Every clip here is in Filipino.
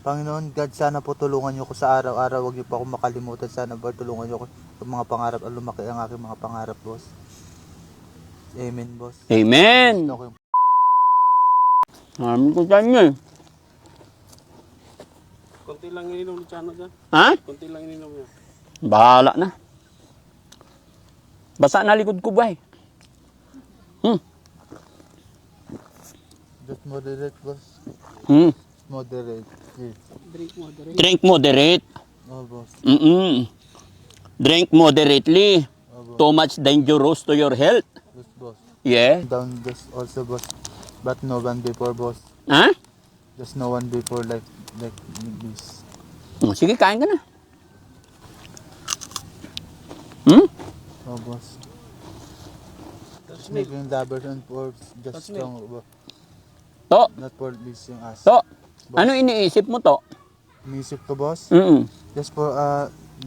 Panginoon God, sana po tulungan niyo ko sa araw-araw. Huwag niyo po ako makalimutan. Sana po tulungan niyo ko sa mga pangarap. Lumaki ang aking mga pangarap, boss. Amen, boss. Amen. Okay. Maraming ko dyan niya. Konti lang ininom ni Chano dyan. Ha? Konti lang ininom niya. Bahala na. Basa na likod ko ba eh. Just moderate, boss. Moderate. Yes. Drink moderate. Drink moderate. Oh, boss. Drink moderately. Oh, boss. Too much dangerous to your health. Yes, boss. Yeah. Down just also, boss. But no one before, boss. Ha? Just no one before like this. Sige, kain ka na. Oh, boss. Just making lovers and for just strong, boss. To. Not for this yung us. To. Ano iniisip mo to? Music ko, boss. Just for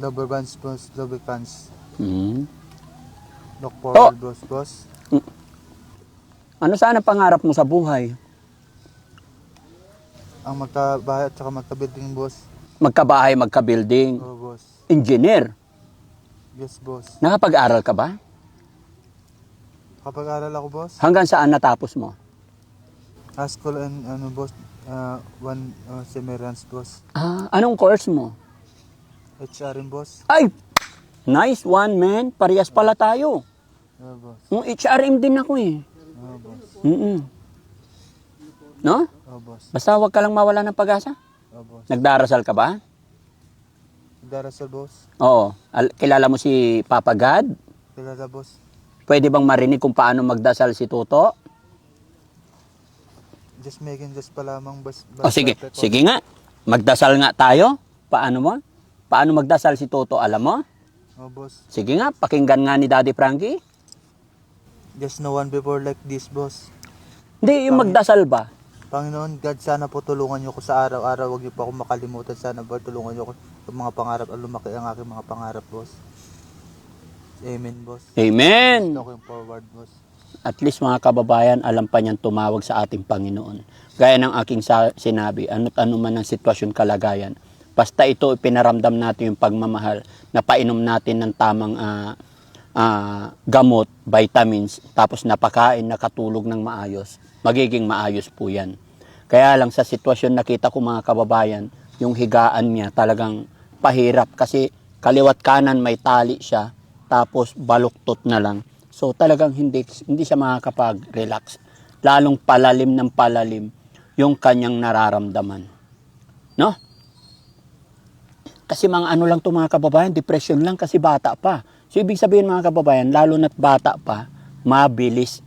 lover bands, boss. Lubricants. Look for To. boss. Ano sana pangarap mo sa buhay? Ang magkabahay at saka magkabuilding, boss. Magkabahay, magka-building. Oh, boss. Engineer. Yes, boss. Nakapag-aral ka ba? Kapag-aral ako, boss. Hanggang saan natapos mo? High school and boss. One semerance, boss. Anong course mo? HRM, boss. Ay! Nice one, man. Parehas pala tayo. Oh, boss. Yung HRM din ako eh. Oh, boss. No? Oh, boss. Basta huwag ka lang mawala ng pag-asa. Oh, boss. Nagdarasal ka ba? Darasal, boss. Oo. Kilala mo si Papa God? Kilala, boss. Pwede bang marinig kung paano magdasal si Tuto? Just making just pa lamang, boss. Sige. Sige nga. Magdasal nga tayo. Paano mo? Paano magdasal si Tuto? Alam mo? Oh, boss. Sige nga. Pakinggan nga ni Daddy Frankie. Just no one before like this, boss. Hindi, yung magdasal ba? Panginoon God, sana po tulungan niyo ko sa araw-araw. Huwag niyo po ako makalimutan. Sana po tulungan niyo ko sa mga pangarap. Lumaki ang aking mga pangarap, boss. Amen, boss. Amen. Looking forward, boss. At least mga kababayan, alam pa niyang tumawag sa ating Panginoon. Gaya ng aking sinabi, ano't ano man ang sitwasyon, kalagayan. Basta ito, pinaramdam natin yung pagmamahal, na painom natin ng tamang gamot, vitamins, tapos napakain, nakatulog ng maayos. Magiging maayos po yan. Kaya lang sa sitwasyon nakita ko mga kababayan, yung higaan niya talagang pahirap kasi kaliwat kanan may tali siya, tapos baluktot na lang. So talagang hindi siya makakapag-relax. Lalong palalim ng palalim yung kanyang nararamdaman. No? Kasi mga ano lang to mga kababayan, depression lang kasi bata pa. So ibig sabihin mga kababayan, lalo na't bata pa, mabilis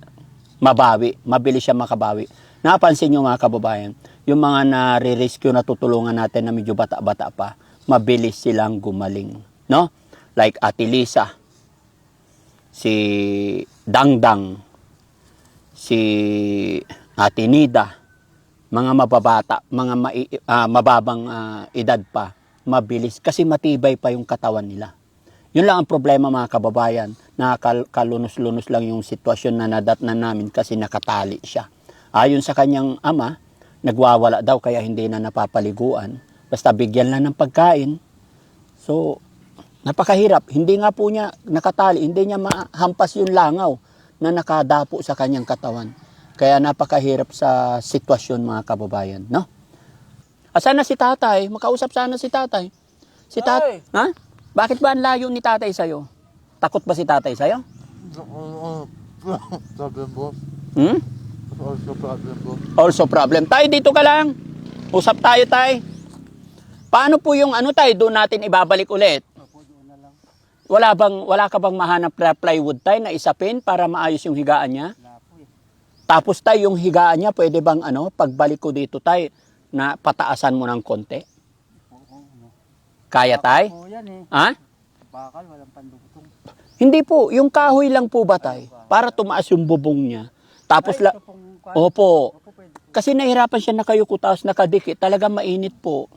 siya makabawi. Napansin nyo mga kababayan, yung mga nare-rescue na tutulungan natin na medyo bata-bata pa, mabilis silang gumaling. No? Like Ate Lisa, si Dangdang, si Ate Nida, mga mababata, mga mababang edad pa, mabilis kasi matibay pa yung katawan nila. Yun lang ang problema mga kababayan, kalunos-lunos lang yung sitwasyon na nadatnan namin kasi nakatali siya. Ayon sa kanyang ama, nagwawala daw kaya hindi na napapaliguan, basta bigyan lang ng pagkain. So, napakahirap. Hindi nga po niya nakatali, hindi niya mahampas yung langaw na nakadapo sa kanyang katawan. Kaya napakahirap sa sitwasyon mga kababayan, no? Asan na si tatay? Makausap sana si tatay. Si tatay, ha? Bakit ba ang layo ni tatay sa'yo? Takot ba si tatay sa'yo? Problem, boss. Also problem, boss. Also problem. Tay, dito ka lang. Usap tayo, tay. Paano po yung ano, tay? Doon natin ibabalik ulit. Wala ka bang mahanap na plywood, tay, na isapin para maayos yung higaan niya? Tapos, tay, yung higaan niya, pwede bang pagbalik ko dito, tay, na pataasan mo ng konti? Kaya, tay? Ha? Bakal, walang pandugtong. Hindi po. Yung kahoy lang po ba, tay? Para tumaas yung bubong niya. Tapos, opo. Kasi nahirapan siya nakayuko, tapos nakadikit. Talagang mainit po.